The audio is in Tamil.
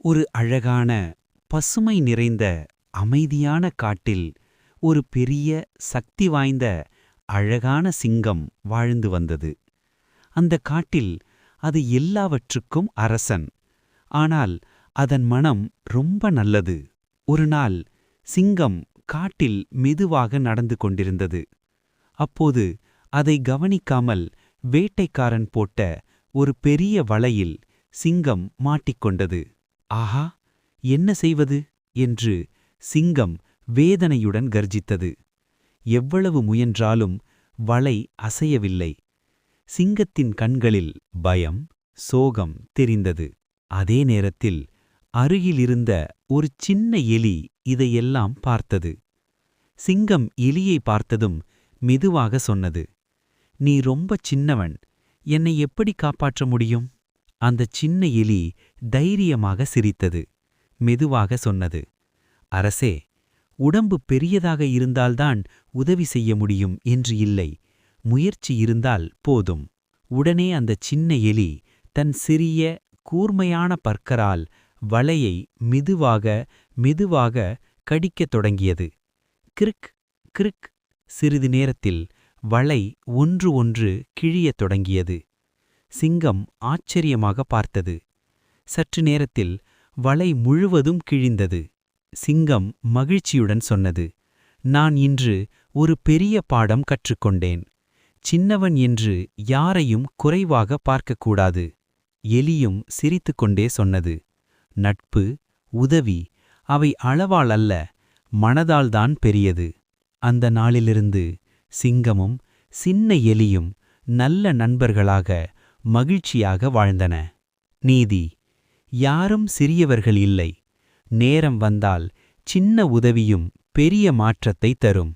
ஒரு அழகான, பசுமை நிறைந்த, அமைதியான காட்டில் ஒரு பெரிய, சக்தி வாய்ந்த, அழகான சிங்கம் வாழ்ந்து வந்தது. அந்த காட்டில் அது எல்லாவற்றுக்கும் அரசன். ஆனால் அதன் மனம் ரொம்ப நல்லது. ஒரு நாள் சிங்கம் காட்டில் மெதுவாக நடந்து கொண்டிருந்தது. அப்போது அதை கவனிக்காமல் வேட்டைக்காரன் போட்ட ஒரு பெரிய வலையில் சிங்கம் மாட்டிக்கொண்டது. ஆஹா, என்ன செய்வது என்று சிங்கம் வேதனையுடன் கர்ஜித்தது. எவ்வளவு முயன்றாலும் வலை அசையவில்லை. சிங்கத்தின் கண்களில் பயம், சோகம் தெரிந்தது. அதே நேரத்தில் அருகிலிருந்த ஒரு சின்ன எலி இதையெல்லாம் பார்த்தது. சிங்கம் எலியை பார்த்ததும் மெதுவாக சொன்னது, "நீ ரொம்பச் சின்னவன், என்னை எப்படி காப்பாற்ற முடியும்?" அந்தச் சின்ன எலி தைரியமாக சிரித்தது. மெதுவாக சொன்னது, "அரசே, உடம்பு பெரியதாக இருந்தால்தான் உதவி செய்ய முடியும் என்று இல்லை. முயற்சி இருந்தால் போதும்." உடனே அந்தச் சின்ன எலி தன் சிறிய, கூர்மையான பற்களால் வலையை மெதுவாக மெதுவாக கடிக்கத் தொடங்கியது. கிறுக் கிறுக். சிறிது நேரத்தில் வலை ஒன்று ஒன்று கிழியத் தொடங்கியது. சிங்கம் ஆச்சரியமாக பார்த்தது. சற்று நேரத்தில் வலை முழுவதும் கிழிந்தது. சிங்கம் மகிழ்ச்சியுடன் சொன்னது, "நான் இன்று ஒரு பெரிய பாடம் கற்றுக்கொண்டேன். சின்னவன் என்று யாரையும் குறைவாக பார்க்கக்கூடாது." எலியும் சிரித்துக்கொண்டே சொன்னது, "நட்பு, உதவி, அவை அளவால் அல்ல, மனதால்தான் பெரியது." அந்த நாளிலிருந்து சிங்கமும் சின்ன எலியும் நல்ல நண்பர்களாக மகிழ்ச்சியாக வாழ்ந்தன. நீதி: யாரும் சிறியவர்கள் இல்லை. நேரம் வந்தால் சின்ன உதவியும் பெரிய மாற்றத்தை தரும்.